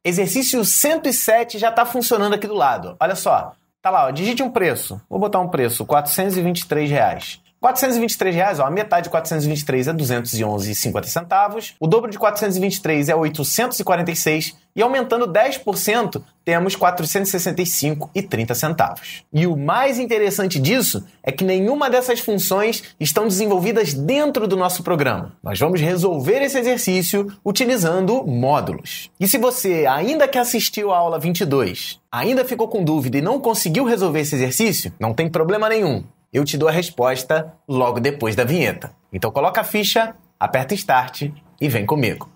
Exercício 107 já está funcionando aqui do lado. Olha só, tá lá, ó, digite um preço. Vou botar um preço, R$423. R$423, ó, a metade de 423 é 211,50. O dobro de 423 é 846 e aumentando 10% temos 465,30. E o mais interessante disso é que nenhuma dessas funções estão desenvolvidas dentro do nosso programa. Nós vamos resolver esse exercício utilizando módulos. E se você, ainda que assistiu a aula 22, ainda ficou com dúvida e não conseguiu resolver esse exercício, não tem problema nenhum. Eu te dou a resposta logo depois da vinheta. Então coloca a ficha, aperta Start e vem comigo.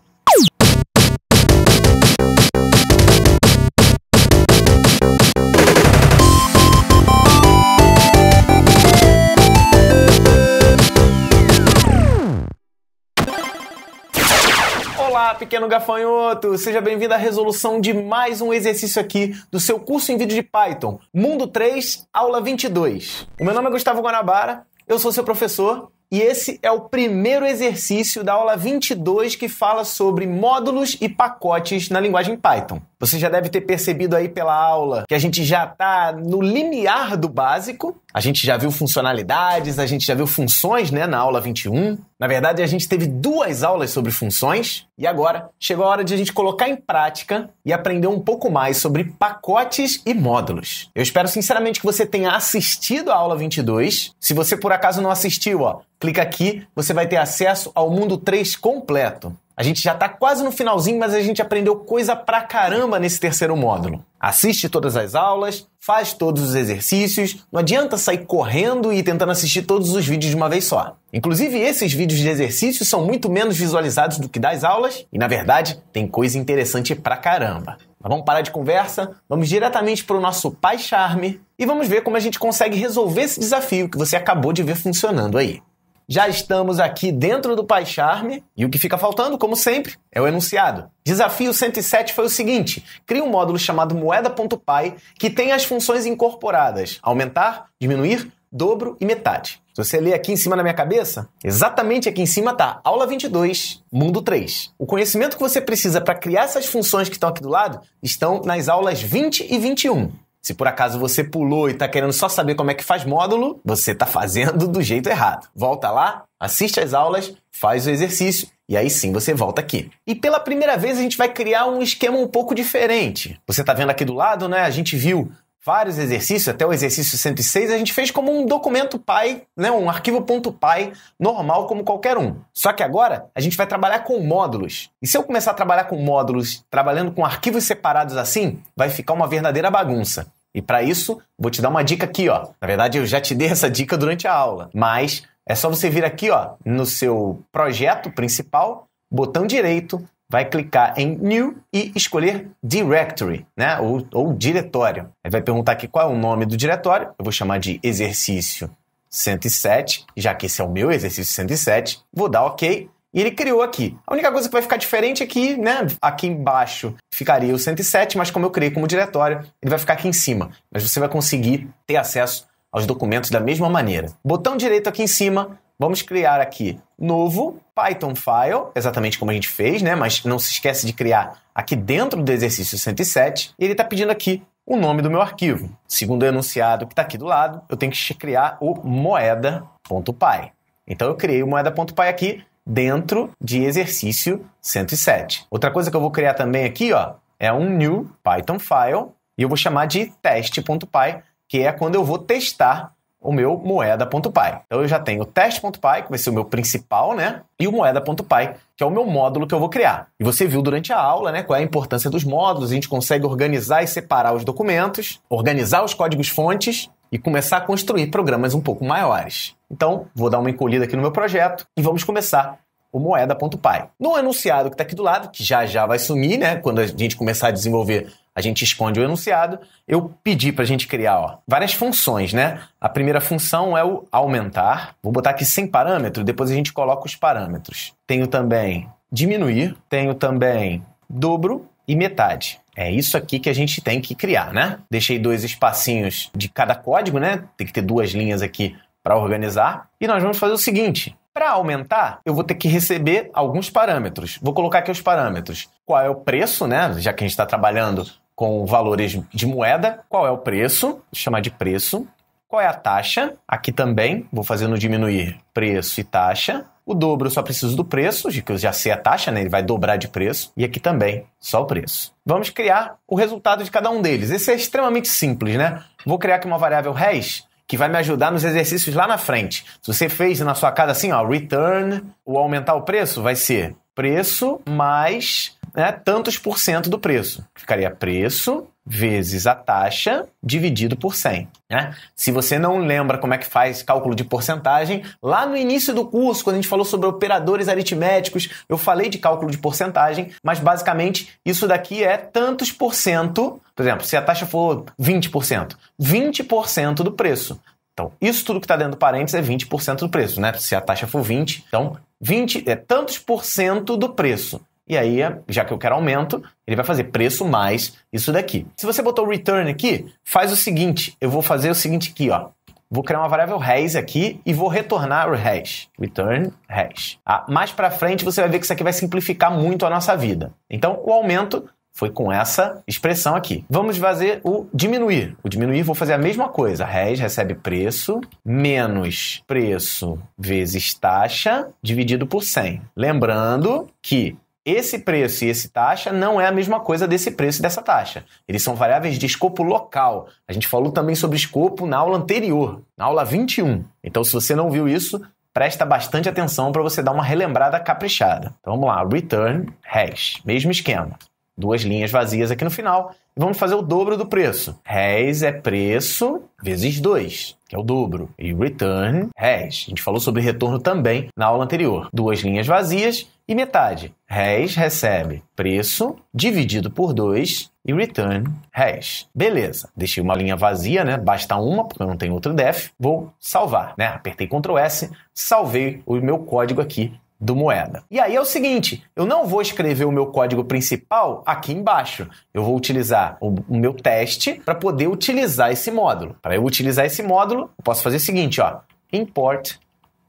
Olá, pequeno gafanhoto! Seja bem-vindo à resolução de mais um exercício aqui do seu curso em vídeo de Python, Mundo 3, aula 22. O meu nome é Gustavo Guanabara, eu sou seu professor e esse é o primeiro exercício da aula 22 que fala sobre módulos e pacotes na linguagem Python. Você já deve ter percebido aí pela aula que a gente já está no limiar do básico. A gente já viu funcionalidades, a gente já viu funções, né, na aula 21. Na verdade, a gente teve 2 aulas sobre funções e agora chegou a hora de a gente colocar em prática e aprender um pouco mais sobre pacotes e módulos. Eu espero sinceramente que você tenha assistido a aula 22. Se você por acaso não assistiu, ó, clica aqui, você vai ter acesso ao Mundo 3 completo. A gente já está quase no finalzinho, mas a gente aprendeu coisa pra caramba nesse terceiro módulo. Assiste todas as aulas, faz todos os exercícios, não adianta sair correndo e tentando assistir todos os vídeos de uma vez só. Inclusive, esses vídeos de exercícios são muito menos visualizados do que das aulas e, na verdade, tem coisa interessante pra caramba. Mas vamos parar de conversa, vamos diretamente para o nosso PyCharm e vamos ver como a gente consegue resolver esse desafio que você acabou de ver funcionando aí. Já estamos aqui dentro do PyCharm e o que fica faltando, como sempre, é o enunciado. Desafio 107 foi o seguinte: crie um módulo chamado moeda.py que tem as funções incorporadas aumentar, diminuir, dobro e metade. Se você ler aqui em cima na minha cabeça, exatamente aqui em cima está aula 22, mundo 3. O conhecimento que você precisa para criar essas funções que estão aqui do lado estão nas aulas 20 e 21. Se por acaso você pulou e está querendo só saber como é que faz módulo, você está fazendo do jeito errado. Volta lá, assiste as aulas, faz o exercício e aí sim você volta aqui. E pela primeira vez a gente vai criar um esquema um pouco diferente. Você está vendo aqui do lado, né? A gente viu vários exercícios, até o exercício 106, a gente fez como um documento Py, né? Um arquivo .py normal como qualquer um. Só que agora a gente vai trabalhar com módulos. E se eu começar a trabalhar com módulos, trabalhando com arquivos separados assim, vai ficar uma verdadeira bagunça. E para isso, vou te dar uma dica aqui, ó. Na verdade, eu já te dei essa dica durante a aula, mas é só você vir aqui, ó, no seu projeto principal, botão direito, vai clicar em New e escolher Directory, né? Ou diretório. Aí vai perguntar aqui qual é o nome do diretório. Eu vou chamar de exercício 107, já que esse é o meu exercício 107. Vou dar OK. E ele criou aqui. A única coisa que vai ficar diferente aqui, né? Aqui embaixo ficaria o 107, mas como eu criei como diretório, ele vai ficar aqui em cima. Mas você vai conseguir ter acesso aos documentos da mesma maneira. Botão direito aqui em cima, vamos criar aqui novo Python file, exatamente como a gente fez, né? Mas não se esquece de criar aqui dentro do exercício 107. E ele está pedindo aqui o nome do meu arquivo. Segundo o enunciado que está aqui do lado, eu tenho que criar o moeda.py. Então eu criei o moeda.py aqui dentro de exercício 107. Outra coisa que eu vou criar também aqui, ó, é um new Python file e eu vou chamar de teste.py, que é quando eu vou testar o meu moeda.py. Então eu já tenho o teste.py, que vai ser o meu principal, né? E o moeda.py, que é o meu módulo que eu vou criar. E você viu durante a aula, né, qual é a importância dos módulos. A gente consegue organizar e separar os documentos, organizar os códigos-fontes e começar a construir programas um pouco maiores. Então, vou dar uma encolhida aqui no meu projeto e vamos começar o moeda.py. No enunciado que está aqui do lado, que já vai sumir, né? Quando a gente começar a desenvolver, a gente esconde o enunciado. Eu pedi para a gente criar, ó, várias funções, né? A primeira função é o aumentar. Vou botar aqui sem parâmetro, depois a gente coloca os parâmetros. Tenho também diminuir, tenho também dobro e metade. É isso aqui que a gente tem que criar, né? Deixei 2 espacinhos de cada código, né? Tem que ter 2 linhas aqui para organizar. E nós vamos fazer o seguinte. Para aumentar, eu vou ter que receber alguns parâmetros. Vou colocar aqui os parâmetros. Qual é o preço, né? Já que a gente está trabalhando com valores de moeda. Qual é o preço? Vou chamar de preço. Qual é a taxa? Aqui também, vou fazer no diminuir preço e taxa. O dobro eu só preciso do preço, que eu já sei a taxa, né? Ele vai dobrar de preço. E aqui também, só o preço. Vamos criar o resultado de cada um deles. Esse é extremamente simples, né? Vou criar aqui uma variável res, que vai me ajudar nos exercícios lá na frente. Se você fez na sua casa assim, ó, return, o aumentar o preço vai ser preço mais, né, tantos por cento do preço. Ficaria preço vezes a taxa dividido por 100. Né? Se você não lembra como é que faz cálculo de porcentagem, lá no início do curso, quando a gente falou sobre operadores aritméticos, eu falei de cálculo de porcentagem, mas basicamente isso daqui é tantos por cento, por exemplo, se a taxa for 20%, 20% do preço. Então, isso tudo que está dentro do parênteses é 20% do preço, né? Se a taxa for 20, então 20 é tantos por cento do preço. E aí, já que eu quero aumento, ele vai fazer preço mais isso daqui. Se você botou return aqui, faz o seguinte, eu vou fazer o seguinte aqui, ó. Vou criar uma variável res aqui e vou retornar o res. Return res. Mais para frente você vai ver que isso aqui vai simplificar muito a nossa vida. Então, o aumento foi com essa expressão aqui. Vamos fazer o diminuir. O diminuir, vou fazer a mesma coisa. Res recebe preço menos preço vezes taxa dividido por 100. Lembrando que esse preço e esse taxa não é a mesma coisa desse preço e dessa taxa. Eles são variáveis de escopo local. A gente falou também sobre escopo na aula anterior, na aula 21. Então, se você não viu isso, presta bastante atenção para você dar uma relembrada caprichada. Então, vamos lá. Return res. Mesmo esquema. 2 linhas vazias aqui no final. E vamos fazer o dobro do preço. Res é preço vezes 2, que é o dobro. E return res. A gente falou sobre retorno também na aula anterior. 2 linhas vazias e metade. Res recebe preço dividido por 2 e return res. Beleza. Deixei uma linha vazia, né? Basta uma, porque eu não tenho outro def. Vou salvar, né? Apertei Ctrl S, salvei o meu código aqui do moeda. E aí é o seguinte, eu não vou escrever o meu código principal aqui embaixo. Eu vou utilizar o meu teste para poder utilizar esse módulo. Para eu utilizar esse módulo, eu posso fazer o seguinte, ó, import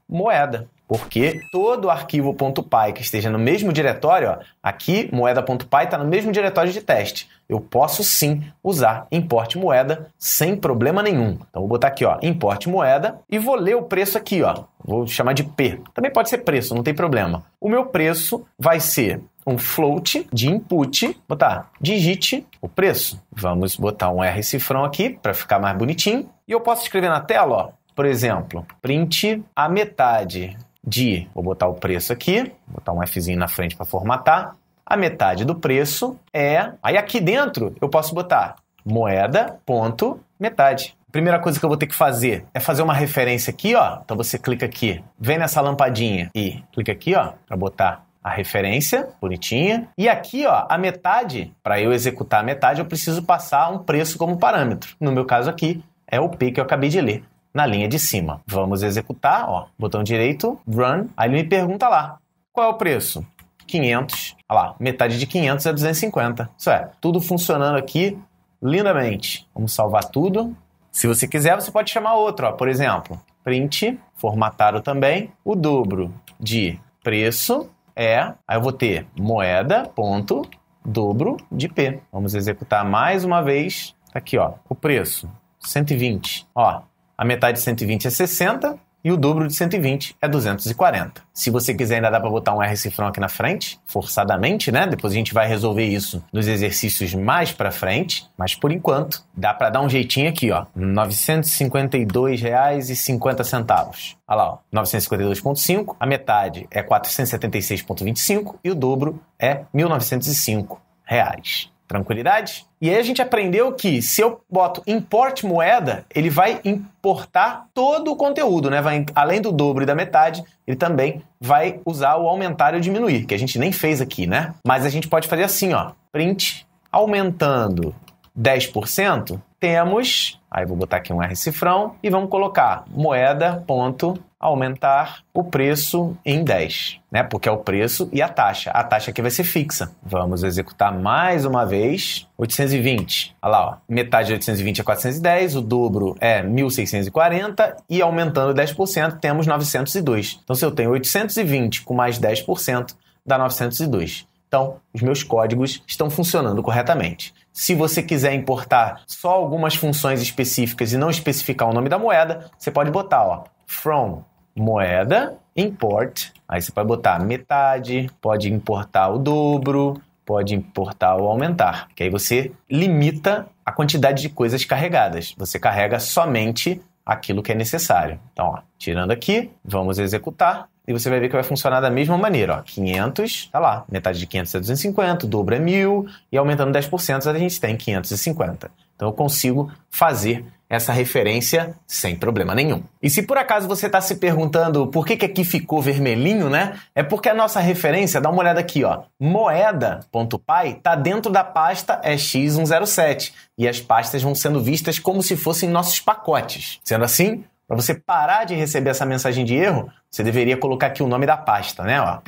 moeda. Porque todo arquivo .py que esteja no mesmo diretório, ó, aqui, moeda.py está no mesmo diretório de teste. Eu posso sim usar import moeda sem problema nenhum. Então, vou botar aqui, ó, import moeda e vou ler o preço aqui, ó. Vou chamar de P. Também pode ser preço, não tem problema. O meu preço vai ser um float de input, botar digite o preço. Vamos botar um R cifrão aqui para ficar mais bonitinho. E eu posso escrever na tela, ó, por exemplo, print a metade de, vou botar o preço aqui, botar um Fzinho na frente para formatar, a metade do preço é, aí aqui dentro eu posso botar moeda.metade. Primeira coisa que eu vou ter que fazer é fazer uma referência aqui, ó, então você clica aqui, vem nessa lampadinha e clica aqui, ó, para botar a referência, bonitinha, e aqui, ó, a metade, para eu executar a metade eu preciso passar um preço como parâmetro, no meu caso aqui é o P que eu acabei de ler. Na linha de cima. Vamos executar, ó, botão direito, run, aí ele me pergunta lá, qual é o preço? 500, olha lá, metade de 500 é 250. Isso é, tudo funcionando aqui lindamente. Vamos salvar tudo. Se você quiser, você pode chamar outro, ó, por exemplo, print, formatado também, o dobro de preço é, aí eu vou ter moeda, ponto, dobro de P. Vamos executar mais uma vez, aqui, ó, o preço, 120, ó. A metade de 120 é 60 e o dobro de 120 é 240. Se você quiser, ainda dá para botar um R cifrão aqui na frente, forçadamente, né? Depois a gente vai resolver isso nos exercícios mais para frente, mas por enquanto dá para dar um jeitinho aqui, ó, R$ 952,50. Olha lá, ó, 952,5, a metade é 476,25 e o dobro é R$ 1.905. Tranquilidade? E aí a gente aprendeu que se eu boto import moeda, ele vai importar todo o conteúdo, né? Vai, além do dobro e da metade, ele também vai usar o aumentar e o diminuir, que a gente nem fez aqui, né? Mas a gente pode fazer assim, ó, print aumentando 10%, temos Aí vou botar aqui um R cifrão e vamos colocar moeda ponto aumentar o preço em 10, né? Porque é o preço e a taxa. A taxa aqui vai ser fixa. Vamos executar mais uma vez. 820. Olha lá, ó. Metade de 820 é 410, o dobro é 1.640 e aumentando 10% temos 902. Então, se eu tenho 820 com mais 10%, dá 902. Então, os meus códigos estão funcionando corretamente. Se você quiser importar só algumas funções específicas e não especificar o nome da moeda, você pode botar, ó, from moeda import. Aí você pode botar metade, pode importar o dobro, pode importar o aumentar. Que aí você limita a quantidade de coisas carregadas. Você carrega somente aquilo que é necessário. Então, ó, tirando aqui, vamos executar. E você vai ver que vai funcionar da mesma maneira, ó. 500, tá lá, metade de 500 é 250, o dobro é 1.000, e aumentando 10% a gente tem 550. Então eu consigo fazer essa referência sem problema nenhum. E se por acaso você está se perguntando por que aqui ficou vermelhinho, né? É porque a nossa referência, dá uma olhada aqui, ó, moeda.py está dentro da pasta EX107, e as pastas vão sendo vistas como se fossem nossos pacotes. Sendo assim, para você parar de receber essa mensagem de erro, você deveria colocar aqui o nome da pasta, né? Ó,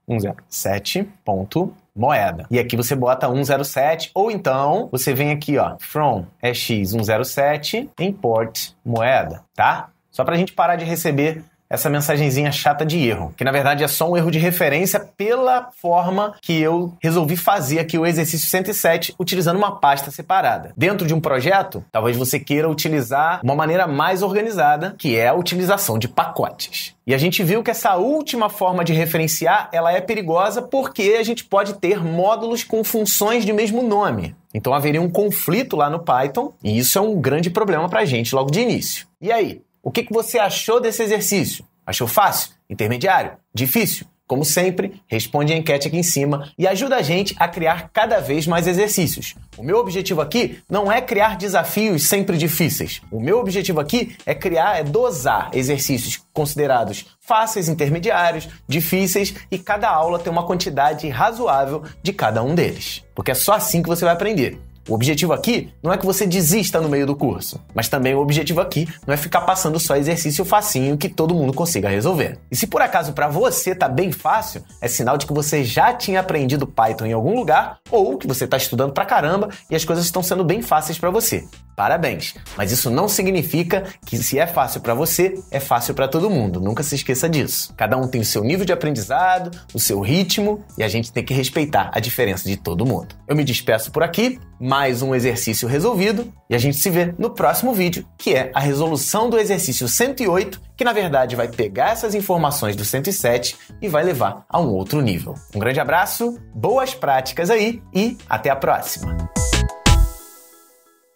EX107.moeda. E aqui você bota 107, ou então você vem aqui, ó, from EX107 import moeda, tá? Só para a gente parar de receber essa mensagenzinha chata de erro, que na verdade é só um erro de referência pela forma que eu resolvi fazer aqui o exercício 107 utilizando uma pasta separada. Dentro de um projeto, talvez você queira utilizar uma maneira mais organizada, que é a utilização de pacotes. E a gente viu que essa última forma de referenciar, ela é perigosa porque a gente pode ter módulos com funções de mesmo nome. Então haveria um conflito lá no Python, e isso é um grande problema para a gente logo de início. E aí? O que você achou desse exercício? Achou fácil? Intermediário? Difícil? Como sempre, responde a enquete aqui em cima e ajuda a gente a criar cada vez mais exercícios. O meu objetivo aqui não é criar desafios sempre difíceis. O meu objetivo aqui é dosar exercícios considerados fáceis, intermediários, difíceis e cada aula ter uma quantidade razoável de cada um deles. Porque é só assim que você vai aprender. O objetivo aqui não é que você desista no meio do curso, mas também o objetivo aqui não é ficar passando só exercício facinho que todo mundo consiga resolver. E se por acaso para você tá bem fácil, é sinal de que você já tinha aprendido Python em algum lugar ou que você tá estudando pra caramba e as coisas estão sendo bem fáceis para você. Parabéns! Mas isso não significa que se é fácil para você, é fácil para todo mundo. Nunca se esqueça disso. Cada um tem o seu nível de aprendizado, o seu ritmo e a gente tem que respeitar a diferença de todo mundo. Eu me despeço por aqui, mais um exercício resolvido e a gente se vê no próximo vídeo, que é a resolução do exercício 108, que na verdade vai pegar essas informações do 107 e vai levar a um outro nível. Um grande abraço, boas práticas aí e até a próxima!